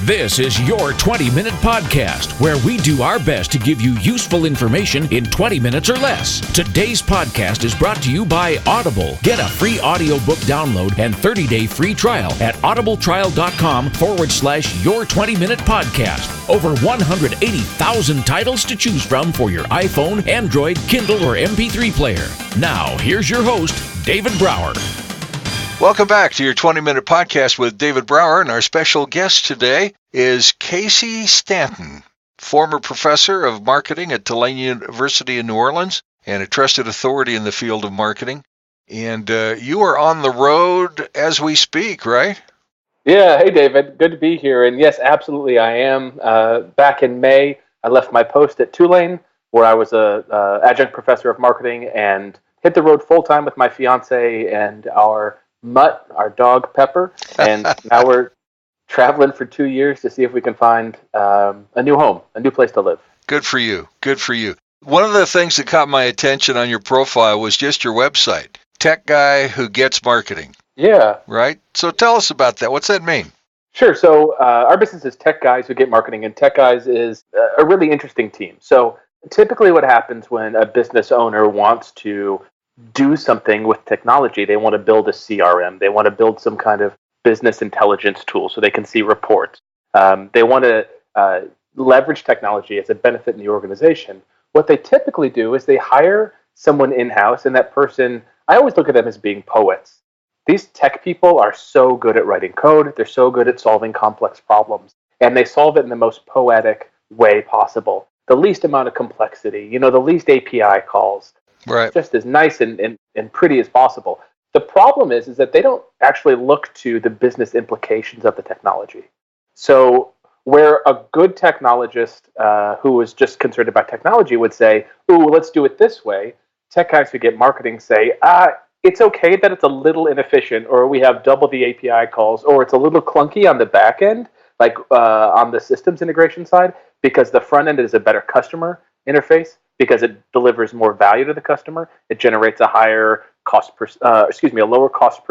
This is your 20-minute podcast, where we do our best to give you useful information in 20 minutes or less. Today's podcast is brought to you by Audible. Get a free audiobook download and 30-day free trial at audibletrial.com/your 20-minute podcast. Over 180,000 titles to choose from for your iPhone, Android, Kindle, or MP3 player. Now, here's your host, David Brower. Welcome back to your 20-minute podcast with David Brower, and our special guest today is Casey Stanton, former professor of marketing at Tulane University in New Orleans and a trusted authority in the field of marketing. And you are on the road as we speak, right? Yeah. Hey, David. Good to be here. And yes, absolutely, I am. Back in May, I left my post at Tulane, where I was a adjunct professor of marketing, and hit the road full-time with my fiancé and our mutt, our dog Pepper, and now we're traveling for 2 years to see if we can find a new home, a new place to live. Good for you. Good for you. One of the things that caught my attention on your profile was just your website, Tech Guy Who Gets Marketing. Yeah. Right? So tell us about that. What's that mean? Sure. So our business is Tech Guys Who Get Marketing, and Tech Guys is a really interesting team. So typically what happens when a business owner wants to do something with technology, they want to build a CRM, they want to build some kind of business intelligence tool so they can see reports. They want to leverage technology as a benefit in the organization. What they typically do is they hire someone in-house, and that person, I always look at them as being poets. These tech people are so good at writing code, they're so good at solving complex problems, and they solve it in the most poetic way possible. The least amount of complexity, the least API calls. Right. Just as nice and pretty as possible. The problem is that they don't actually look to the business implications of the technology. So where a good technologist who is just concerned about technology would say, ooh, let's do it this way, Tech Guys Who Get Marketing say, it's okay that it's a little inefficient, or we have double the API calls, or it's a little clunky on the back end, like on the systems integration side, because the front end is a better customer interface, because it delivers more value to the customer. It generates a lower cost per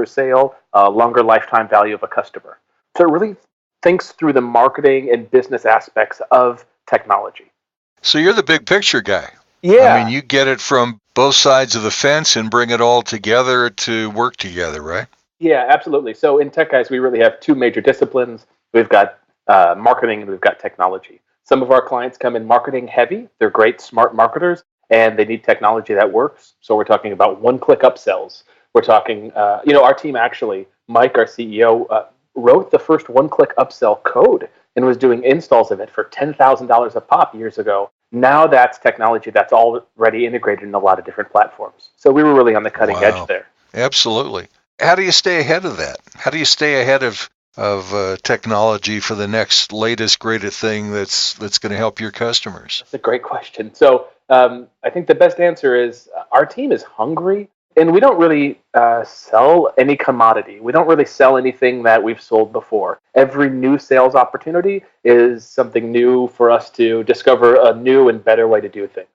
sale, longer lifetime value of a customer. So it really thinks through the marketing and business aspects of technology. So you're the big picture guy. Yeah. I mean, you get it from both sides of the fence and bring it all together to work together, right? Yeah, absolutely. So in Tech Guys, we really have two major disciplines. We've got marketing and we've got technology. Some of our clients come in marketing heavy. They're great, smart marketers, and they need technology that works. So we're talking about one-click upsells. We're talking, our team actually, Mike, our CEO, wrote the first one-click upsell code and was doing installs of it for $10,000 a pop years ago. Now that's technology that's already integrated in a lot of different platforms. So we were really on the cutting edge there. Absolutely. How do you stay ahead of that? How do you stay ahead of technology for the next latest, greatest thing that's going to help your customers? That's a great question. So I think the best answer is our team is hungry, and we don't really sell any commodity. We don't really sell anything that we've sold before. Every new sales opportunity is something new for us to discover a new and better way to do things.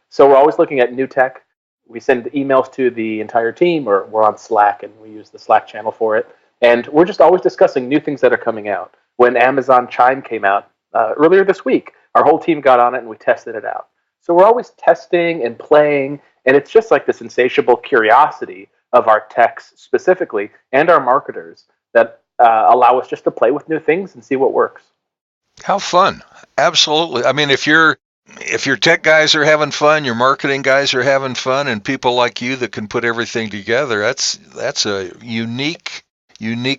So we're always looking at new tech. We send emails to the entire team, or we're on Slack, and we use the Slack channel for it. And we're just always discussing new things that are coming out. When Amazon Chime came out earlier this week, our whole team got on it and we tested it out. So we're always testing and playing, and it's just like this insatiable curiosity of our techs specifically and our marketers that allow us just to play with new things and see what works. How fun. Absolutely. I mean, if your tech guys are having fun, your marketing guys are having fun, and people like you that can put everything together, that's a unique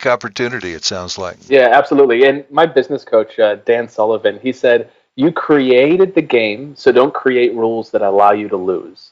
opportunity, it sounds like. Yeah, absolutely. And my business coach, Dan Sullivan, he said, you created the game, so don't create rules that allow you to lose.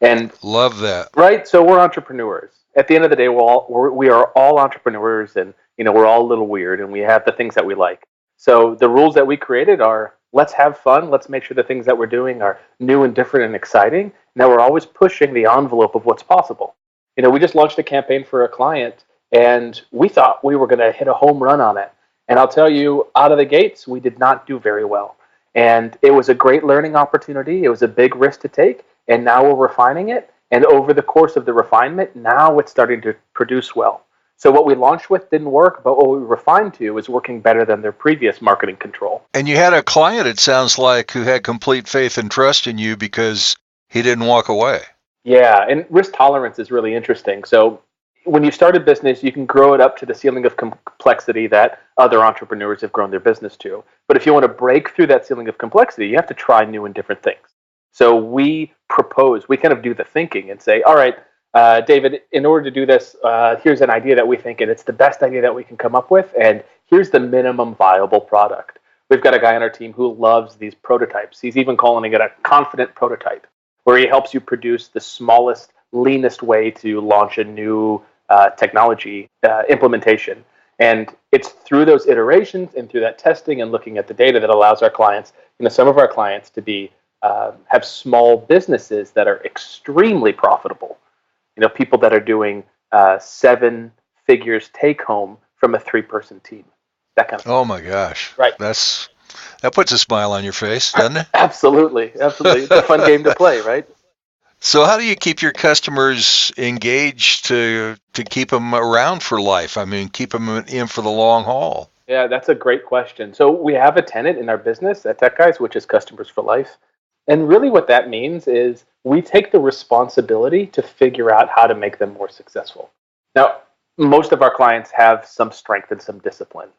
And love that. Right? So we're entrepreneurs. At the end of the day, we are all entrepreneurs, and we're all a little weird, and we have the things that we like. So the rules that we created are, let's have fun. Let's make sure the things that we're doing are new and different and exciting. Now we're always pushing the envelope of what's possible. We just launched a campaign for a client, and we thought we were going to hit a home run on it. And I'll tell you, out of the gates, we did not do very well. And it was a great learning opportunity. It was a big risk to take. And now we're refining it. And over the course of the refinement, now it's starting to produce well. So what we launched with didn't work, but what we refined to is working better than their previous marketing control. And you had a client, it sounds like, who had complete faith and trust in you because he didn't walk away. Yeah, and risk tolerance is really interesting. So when you start a business, you can grow it up to the ceiling of complexity that other entrepreneurs have grown their business to. But if you want to break through that ceiling of complexity, you have to try new and different things. So we kind of do the thinking and say, all right, David, in order to do this, here's an idea that we think, and it's the best idea that we can come up with, and here's the minimum viable product. We've got a guy on our team who loves these prototypes. He's even calling it a confident prototype, where he helps you produce the smallest, leanest way to launch a new technology implementation. And it's through those iterations and through that testing and looking at the data that allows our clients, some of our clients to be have small businesses that are extremely profitable. People that are doing 7 figures take home from a 3-person team. That kind of thing. Oh my gosh. Right. That puts a smile on your face, doesn't it? Absolutely. It's a fun game to play, right? So how do you keep your customers engaged to keep them around for life? I mean, keep them in for the long haul? Yeah, that's a great question. So we have a tenet in our business at Tech Guys, which is customers for life. And really what that means is we take the responsibility to figure out how to make them more successful. Now, most of our clients have some strength and some discipline.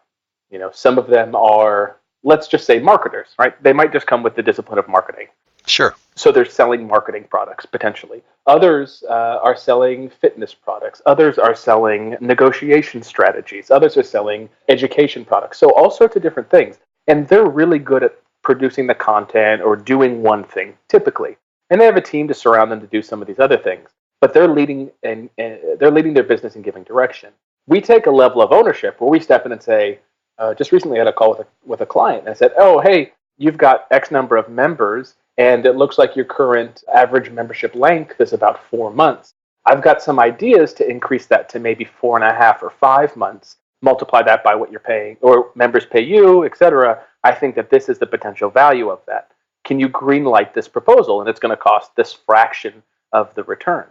Some of them are, let's just say, marketers, right? They might just come with the discipline of marketing. Sure. So they're selling marketing products, potentially. Others are selling fitness products. Others are selling negotiation strategies. Others are selling education products. So all sorts of different things. And they're really good at producing the content or doing one thing, typically. And they have a team to surround them to do some of these other things. But they're leading and they're leading their business and giving direction. We take a level of ownership where we step in and say, just recently I had a call with a client, and I said, oh, hey, you've got X number of members, and it looks like your current average membership length is about 4 months. I've got some ideas to increase that to maybe 4.5 or 5 months. Multiply that by what you're paying, or members pay you, etc. I think that this is the potential value of that. Can you greenlight this proposal? And it's going to cost this fraction of the return.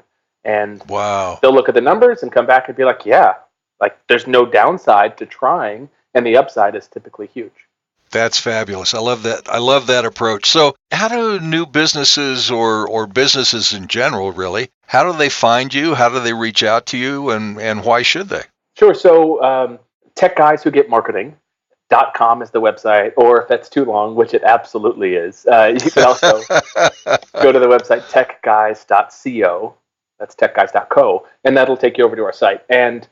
And wow, they'll look at the numbers and come back and be like, yeah, like there's no downside to trying, and the upside is typically huge. That's fabulous. I love that. I love that approach. So how do new businesses or businesses in general, really, how do they find you? How do they reach out to you? And why should they? Sure. So Tech Guys Who Get Marketing.com is the website, or if that's too long, which it absolutely is, you can also go to the website techguys.co. That's techguys.co, and that'll take you over to our site. And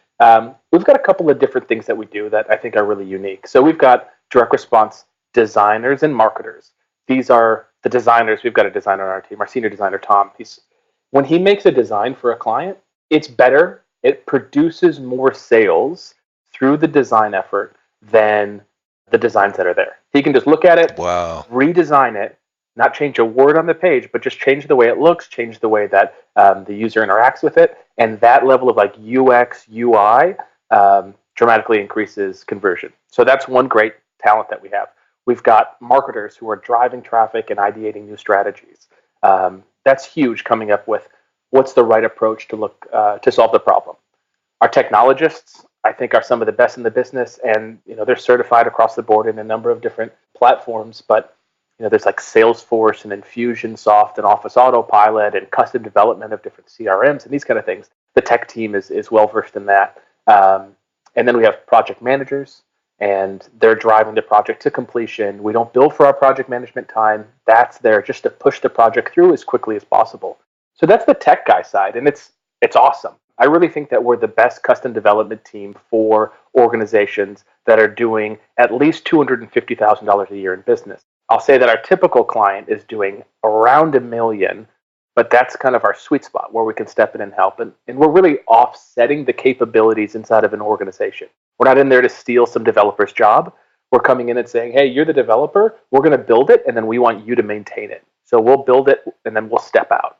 we've got a couple of different things that we do that I think are really unique. So we've got direct response designers and marketers. These are the designers. We've got a designer on our team, our senior designer, Tom. When he makes a design for a client, it's better. It produces more sales through the design effort than the designs that are there. He can just look at it, wow, redesign it, not change a word on the page, but just change the way it looks, change the way that the user interacts with it. And that level of like UX, UI dramatically increases conversion. So that's one great talent that we have. We've got marketers who are driving traffic and ideating new strategies. That's huge, coming up with what's the right approach to solve the problem. Our technologists, I think, are some of the best in the business, and they're certified across the board in a number of different platforms. But there's like Salesforce and Infusionsoft and Office Autopilot and custom development of different CRMs and these kind of things. The tech team is well versed in that. And then we have project managers, and they're driving the project to completion. We don't bill for our project management time. That's there just to push the project through as quickly as possible. So that's the tech guy side, and it's awesome. I really think that we're the best custom development team for organizations that are doing at least $250,000 a year in business. I'll say that our typical client is doing around $1 million, but that's kind of our sweet spot where we can step in and help. And we're really offsetting the capabilities inside of an organization. We're not in there to steal some developer's job. We're coming in and saying, hey, you're the developer. We're going to build it, and then we want you to maintain it. So we'll build it, and then we'll step out.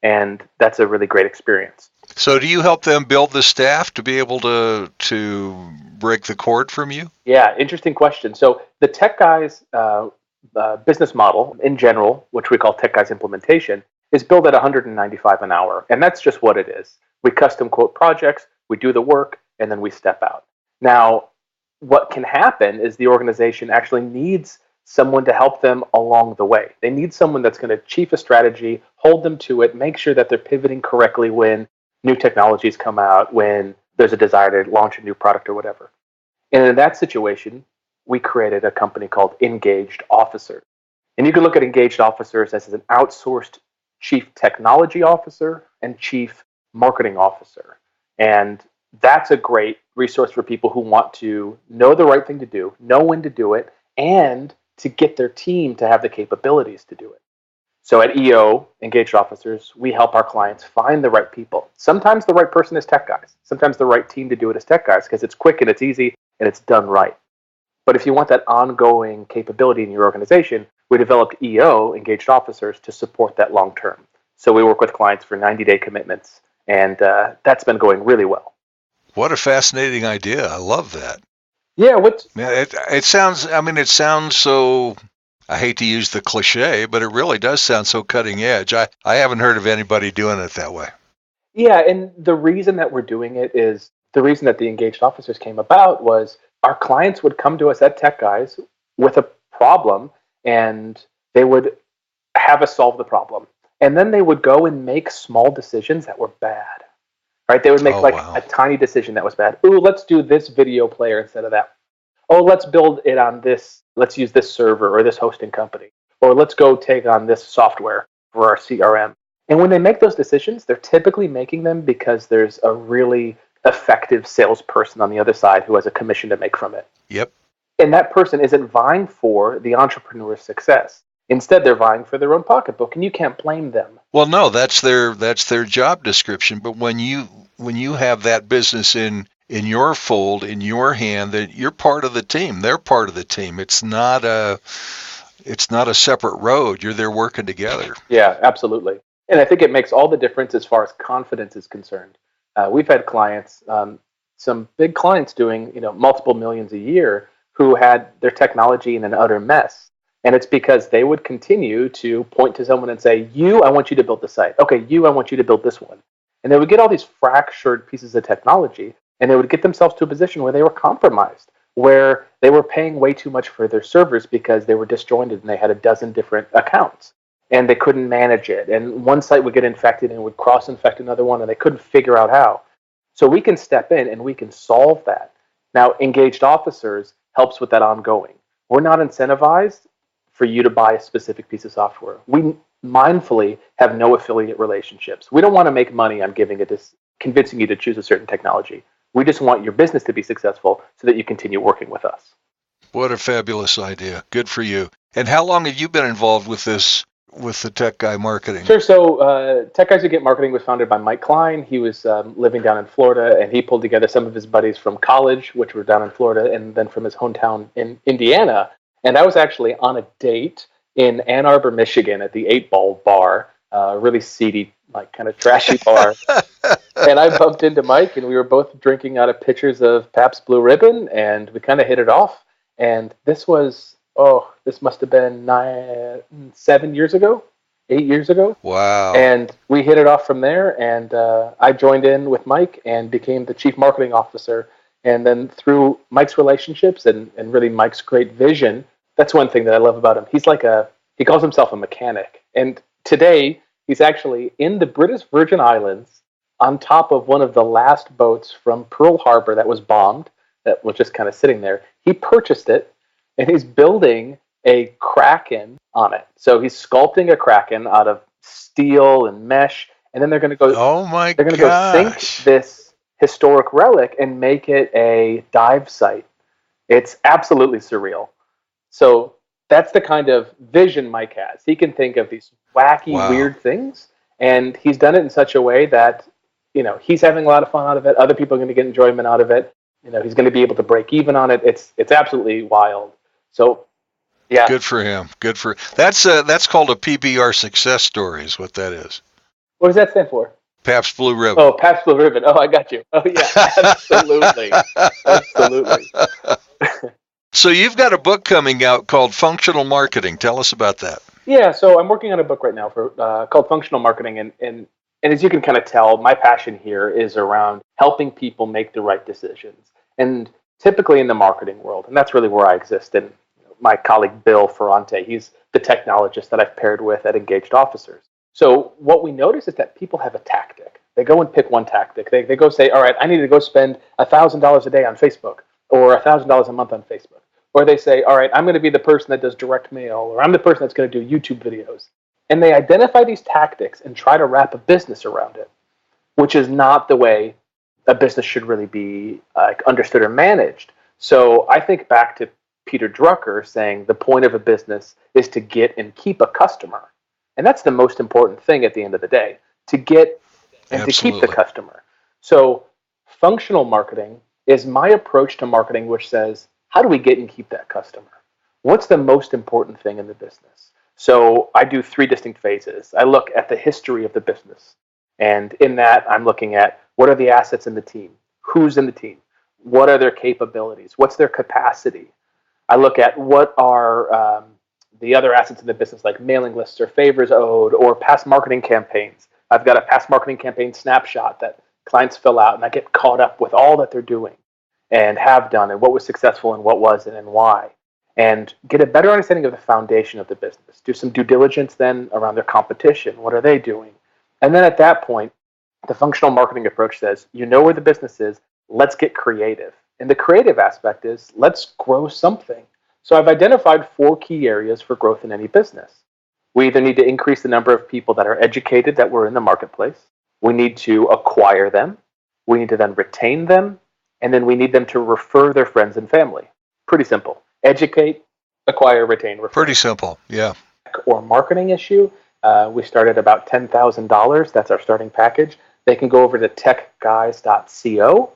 And that's a really great experience. So do you help them build the staff to be able to break the cord from you? Yeah, interesting question. So the Tech Guys business model in general, which we call Tech Guys Implementation, is billed at $195 an hour. And that's just what it is. We custom quote projects, we do the work, and then we step out. Now, what can happen is the organization actually needs someone to help them along the way. They need someone that's going to chief a strategy, hold them to it, make sure that they're pivoting correctly when new technologies come out, when there's a desire to launch a new product or whatever. And in that situation, we created a company called Engaged Officers. And you can look at Engaged Officers as an outsourced chief technology officer and chief marketing officer. And that's a great resource for people who want to know the right thing to do, know when to do it, and to get their team to have the capabilities to do it. So at EO, Engaged Officers, we help our clients find the right people. Sometimes the right person is tech guys. Sometimes the right team to do it is tech guys because it's quick and it's easy and it's done right. But if you want that ongoing capability in your organization, we developed EO, Engaged Officers, to support that long term. So we work with clients for 90-day commitments, and that's been going really well. What a fascinating idea. I love that. Yeah, it sounds so, I hate to use the cliche, but it really does sound so cutting edge. I haven't heard of anybody doing it that way. Yeah, and the reason that we're doing it is, the reason that the Engaged Officers came about was our clients would come to us at Tech Guys with a problem, and they would have us solve the problem. And then they would go and make small decisions that were bad. Right? They would make a tiny decision that was bad. Ooh, let's do this video player instead of that. Oh, let's build it on this. Let's use this server or this hosting company. Or let's go take on this software for our CRM. And when they make those decisions, they're typically making them because there's a really effective salesperson on the other side who has a commission to make from it. Yep. And that person isn't vying for the entrepreneur's success. Instead, they're vying for their own pocketbook, and you can't blame them. Well, no, that's their job description. But when you have that business in your fold, in your hand, that you're part of the team. They're part of the team. It's not a separate road. You're there working together. Yeah, absolutely. And I think it makes all the difference as far as confidence is concerned. We've had clients, some big clients doing multiple millions a year who had their technology in an utter mess. And it's because they would continue to point to someone and say, I want you to build the site. Okay, I want you to build this one. And they would get all these fractured pieces of technology, and they would get themselves to a position where they were compromised, where they were paying way too much for their servers because they were disjointed and they had a dozen different accounts. And they couldn't manage it. And one site would get infected and would cross-infect another one, and they couldn't figure out how. So we can step in and we can solve that. Now, Engaged Officers helps with that ongoing. We're not incentivized for you to buy a specific piece of software. We mindfully have no affiliate relationships. We don't want to make money on convincing you to choose a certain technology. We just want your business to be successful so that you continue working with us. What a fabulous idea. Good for you. And how long have you been involved with this, with the Tech Guy marketing? Sure. So Tech Guys Who Get Marketing was founded by Mike Klein. He was living down in Florida, and he pulled together some of his buddies from college, which were down in Florida, and then from his hometown in Indiana. And I was actually on a date in Ann Arbor, Michigan at the 8 Ball Bar, really seedy, kind of trashy bar. And I bumped into Mike, and we were both drinking out of pitchers of Pabst Blue Ribbon, and we kind of hit it off. And this must have been 7 years ago, 8 years ago. Wow. And we hit it off from there, and I joined in with Mike and became the chief marketing officer. And then through Mike's relationships and really Mike's great vision, that's one thing that I love about him. He calls himself a mechanic. And today, he's actually in the British Virgin Islands on top of one of the last boats from Pearl Harbor that was bombed, that was just kind of sitting there. He purchased it, and he's building a Kraken on it. So he's sculpting a Kraken out of steel and mesh, and then they're going to go. Oh my! They're going to go sink this historic relic and make it a dive site. It's absolutely surreal. So that's the kind of vision Mike has. He can think of these wacky, weird things, and he's done it in such a way that he's having a lot of fun out of it. Other people are going to get enjoyment out of it. He's going to be able to break even on it. It's absolutely wild. So, yeah. Good for him. That's called a PBR success story is what that is. What does that stand for? Pabst Blue Ribbon. Oh, Pabst Blue Ribbon. Oh, I got you. Oh, yeah, absolutely. Absolutely. So you've got a book coming out called Functional Marketing. Tell us about that. Yeah, so I'm working on a book right now called Functional Marketing, and And as you can kind of tell, my passion here is around helping people make the right decisions. And typically in the marketing world, and that's really where I exist. And my colleague Bill Ferrante, he's the technologist that I've paired with at Engaged Officers. So what we notice is that people have a tactic. They go and pick one tactic. They go say, all right, I need to go spend $1,000 a day on Facebook or $1,000 a month on Facebook. Or they say, all right, I'm going to be the person that does direct mail, or I'm the person that's going to do YouTube videos. And they identify these tactics and try to wrap a business around it, which is not the way a business should really be understood or managed. So I think back to Peter Drucker saying the point of a business is to get and keep a customer. And that's the most important thing at the end of the day, to get and to keep the customer. So functional marketing is my approach to marketing, which says, how do we get and keep that customer? What's the most important thing in the business? So I do 3 distinct phases. I look at the history of the business. And in that, I'm looking at what are the assets in the team? Who's in the team? What are their capabilities? What's their capacity? I look at what are the other assets in the business, like mailing lists or favors owed or past marketing campaigns. I've got a past marketing campaign snapshot that clients fill out, and I get caught up with all that they're doing and have done and what was successful and what wasn't and why. And get a better understanding of the foundation of the business. Do some due diligence then around their competition. What are they doing? And then at that point, the functional marketing approach says, you know where the business is, let's get creative. And the creative aspect is, let's grow something. So I've identified 4 key areas for growth in any business. We either need to increase the number of people that are educated that were in the marketplace. We need to acquire them. We need to then retain them. And then we need them to refer their friends and family. Pretty simple. Educate, acquire, retain, refer. Pretty simple, yeah. Or marketing issue. We start at about $10,000. That's our starting package. They can go over to techguys.co.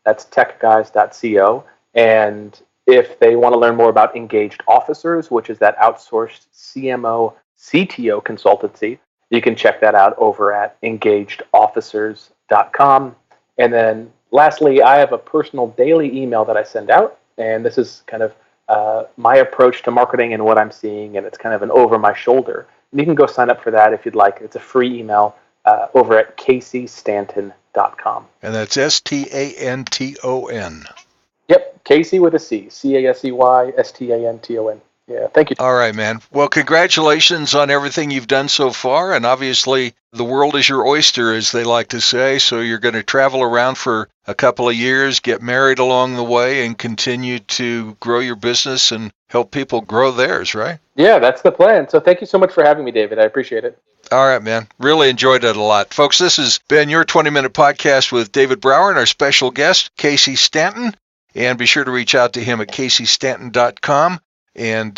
That's techguys.co. And if they want to learn more about Engaged Officers, which is that outsourced CMO, CTO consultancy, you can check that out over at engagedofficers.com. And then lastly, I have a personal daily email that I send out. And this is kind of my approach to marketing and what I'm seeing. And it's kind of an over my shoulder. And you can go sign up for that if you'd like. It's a free email over at CaseyStanton.com. And that's Stanton. Yep, Casey with a C, CaseyStanton. Yeah, thank you. All right, man. Well, congratulations on everything you've done so far. And obviously, the world is your oyster, as they like to say. So you're going to travel around for a couple of years, get married along the way, and continue to grow your business and help people grow theirs, right? Yeah, that's the plan. So thank you so much for having me, David. I appreciate it. All right, man. Really enjoyed it a lot. Folks, this has been your 20-minute podcast with David Brower and our special guest, Casey Stanton. And be sure to reach out to him at CaseyStanton.com. And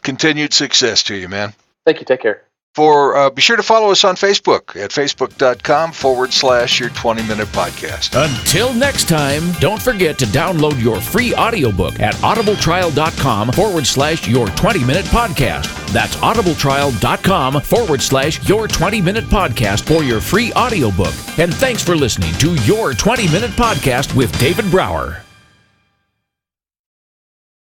continued success to you, man. Thank you. Take care. Be sure to follow us on Facebook at facebook.com/your 20-minute podcast. Until next time, don't forget to download your free audiobook at audibletrial.com/your 20-minute podcast. That's audibletrial.com/your 20-minute podcast for your free audiobook. And thanks for listening to your 20-minute podcast with David Brower.